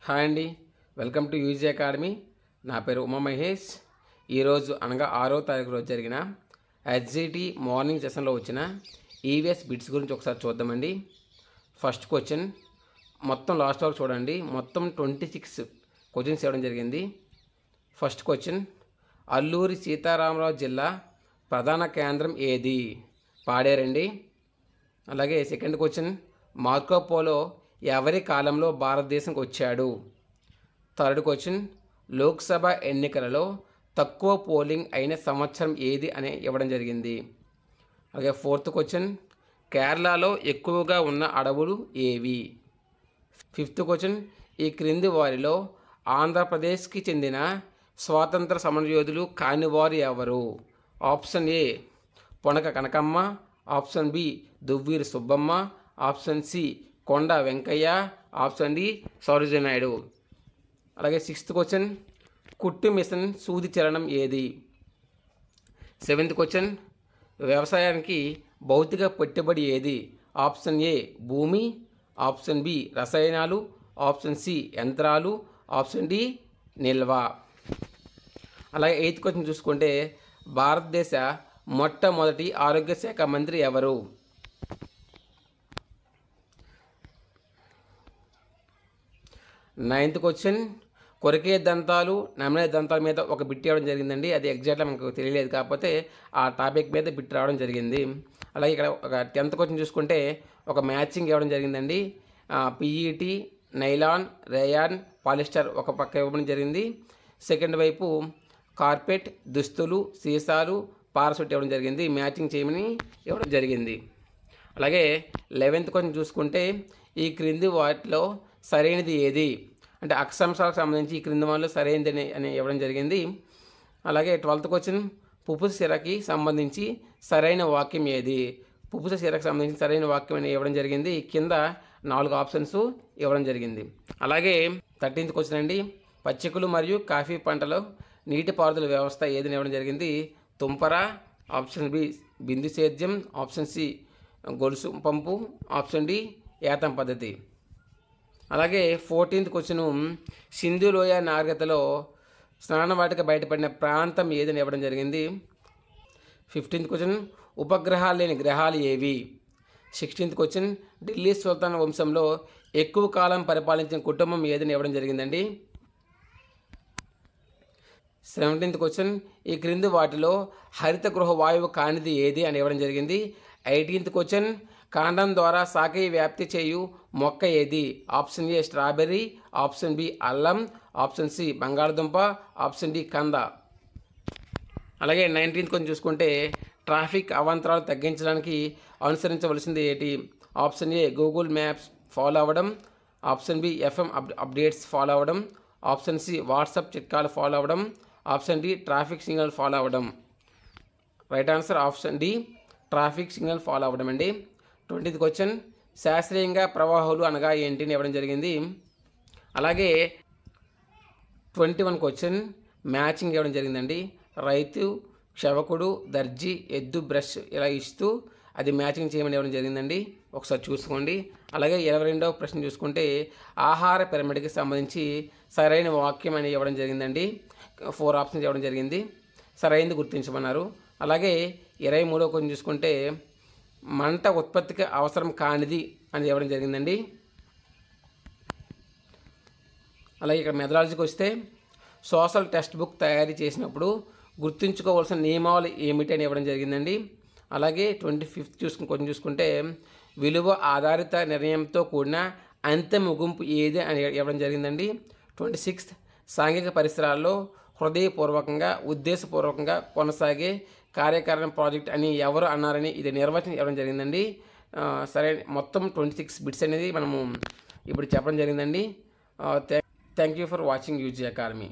Hi అండి, welcome to UG academy. నా పేరు ఉమా మహేష్. ఈరోజు అనగా 6వ తారీఖు రోజు జరిగిన హెచ్జిటి మార్నింగ్ సెషన్లో వచ్చిన ఈవీఎస్ బిట్స్ గురించి ఒకసారి చూద్దామండి. ఫస్ట్ క్వశ్చన్ మొత్తం లాస్ట్ వరకు చూడండి. మొత్తం 26 క్వశ్చన్స్ ఇవ్వడం జరిగింది. ఫస్ట్ క్వశ్చన్, అల్లూరి సీతారామరాజు జిల్లా ప్రధాన కేంద్రం ఏది? పాడేరండి. అలాగే సెకండ్ క్వశ్చన్, మార్కో పోలో ఎవరి కాలంలో భారతదేశంకి వచ్చాడు? థర్డ్ క్వశ్చన్, లోక్సభ ఎన్నికలలో తక్కువ పోలింగ్ అయిన సంవత్సరం ఏది అని ఇవ్వడం జరిగింది. అలాగే ఫోర్త్ క్వశ్చన్, కేరళలో ఎక్కువగా ఉన్న అడవులు ఏవి? ఫిఫ్త్ క్వశ్చన్, ఈ క్రింది వారిలో ఆంధ్రప్రదేశ్కి చెందిన స్వాతంత్ర సమరయోధులు కానివారు ఎవరు? Option A Ponaka Kanakamma, option B Duvvuri Subbamma, option C Konda Venkayya, option D Sarojini Naidu. అలాగే సిక్స్త్ క్వశ్చన్, కుట్టు మిషన్ సూది చలనం ఏది? సెవెంత్ క్వశ్చన్, వ్యవసాయానికి భౌతిక పెట్టుబడి ఏది? ఆప్షన్ ఏ భూమి, ఆప్షన్ బి రసాయనాలు, ఆప్షన్ సి యంత్రాలు, ఆప్షన్ డి నిల్వ. అలాగే ఎయిత్ క్వశ్చన్ చూసుకుంటే, భారతదేశ మొట్టమొదటి ఆరోగ్య శాఖ మంత్రి ఎవరు? నైన్త్ క్వశ్చన్, కొరికే దంతాలు నమిలే దంతాల మీద ఒక బిట్ ఇవ్వడం జరిగిందండి. అది ఎగ్జాక్ట్గా మనకు తెలియలేదు, కాకపోతే ఆ టాపిక్ మీద బిట్ రావడం జరిగింది. అలాగే ఇక్కడ ఒక 10th క్వశ్చన్ చూసుకుంటే ఒక మ్యాచింగ్ ఇవ్వడం జరిగిందండి. పిఈటి, నైలాన్, రేయాన్, పాలిస్టర్ ఒక పక్క ఇవ్వడం జరిగింది. సెకండ్ వైపు కార్పెట్, దుస్తులు, సీసాలు, పారాసూట్ ఇవ్వడం జరిగింది. మ్యాచింగ్ చేయమని ఇవ్వడం జరిగింది. అలాగే 11th క్వశ్చన్ చూసుకుంటే, ఈ క్రింది వాటిలో సరైనది ఏది? అంటే అక్షాంశాలకు సంబంధించి ఈ క్రింది వాటిలో సరైనది అని ఇవ్వడం జరిగింది. అలాగే 12th క్వశ్చన్, పుపుస సిరకి సంబంధించి సరైన వాక్యం ఏది? పుపుస సిరకు సంబంధించి సరైన వాక్యం అని ఇవ్వడం జరిగింది. కింద 4 ఆప్షన్స్ ఇవ్వడం జరిగింది. అలాగే 13th క్వశ్చన్ అండి, పచ్చికలు మరియు కాఫీ పంటలో నీటిపారుదల వ్యవస్థ ఏదని ఇవ్వడం జరిగింది. తుంపర, ఆప్షన్ బి బిందు సేద్యం, ఆప్షన్ సి గొలుసు పంపు, ఆప్షన్ డి ఏతం పద్ధతి. అలాగే 14th క్వశ్చను, సింధు లోయ నాగరికతలో స్నానవాటిక బయటపడిన ప్రాంతం ఏదని ఇవ్వడం జరిగింది. 15th క్వశ్చన్, ఉపగ్రహాలు లేని గ్రహాలు ఏవి? 16th క్వశ్చన్, ఢిల్లీ సుల్తాన్ వంశంలో ఎక్కువ కాలం పరిపాలించిన కుటుంబం ఏదని ఇవ్వడం జరిగిందండి. 17th క్వశ్చన్, ఈ క్రింది వాటిలో హరిత గృహ వాయువు కానిది ఏది అని ఇవ్వడం జరిగింది. 18th క్వశ్చన్, కాండం ద్వారా శాఖీ వ్యాప్తి చేయు మొక్క ఏది? Option A strawberry, option B అల్లం, ఆప్షన్ సి బంగాళదుంప, ఆప్షన్ డి కంద. అలాగే 19th క్వశ్చన్ చూసుకుంటే, ట్రాఫిక్ అవాంతరాలు తగ్గించడానికి అనుసరించవలసింది ఏంటి? Option A Google Maps follow అవ్వడం, option B FM updates follow అవ్వడం, ఆప్షన్ సి వాట్సాప్ చిట్కాలు ఫాలో అవ్వడం, option D traffic signal follow అవ్వడం. Right answer option D traffic signal follow అవ్వడం అండి. 20th క్వశ్చన్, శాస్త్రీయంగా ప్రవాహాలు అనగా ఏంటి అని ఇవ్వడం జరిగింది. అలాగే 21 క్వశ్చన్ మ్యాచింగ్ ఇవ్వడం జరిగిందండి. రైతు, క్షవకుడు, దర్జీ, ఎద్దు, బ్రష్ ఇలా ఇస్తూ అది మ్యాచింగ్ చేయమని ఇవ్వడం జరిగిందండి. ఒకసారి చూసుకోండి. అలాగే 22వ ప్రశ్న చూసుకుంటే, ఆహార పిరమిడ్కి సంబంధించి సరైన వాక్యం అని ఇవ్వడం జరిగిందండి. 4 ఆప్షన్స్ ఇవ్వడం జరిగింది. సరైనది గుర్తించమన్నారు. అలాగే 23వ క్వశ్చన్ చూసుకుంటే, మంట ఉత్పత్తికి అవసరం కానిది అని ఇవ్వడం జరిగిందండి. అలాగే ఇక్కడ మెథడాలజీకి వస్తే, సోషల్ టెక్స్ట్ బుక్ తయారు చేసినప్పుడు గుర్తుంచుకోవాల్సిన నియమాలు ఏమిటి అని ఇవ్వడం జరిగిందండి. అలాగే 25th క్వశ్చన్ చూసుకుంటే, విలువ ఆధారిత నిర్ణయంతో కూడిన అంత్య ముగింపు ఏది అని ఇవ్వడం జరిగిందండి. 26th, సాంఘిక పరిసరాల్లో హృదయపూర్వకంగా ఉద్దేశపూర్వకంగా కొనసాగే కార్యకారణ ప్రాజెక్ట్ అని ఎవరు అన్నారని ఇది నిర్వచనం ఇవ్వడం జరిగిందండి. సరే, మొత్తం 26 బిట్స్ అనేది మనము ఇప్పుడు చెప్పడం జరిగిందండి. Thank you for watching UG academy.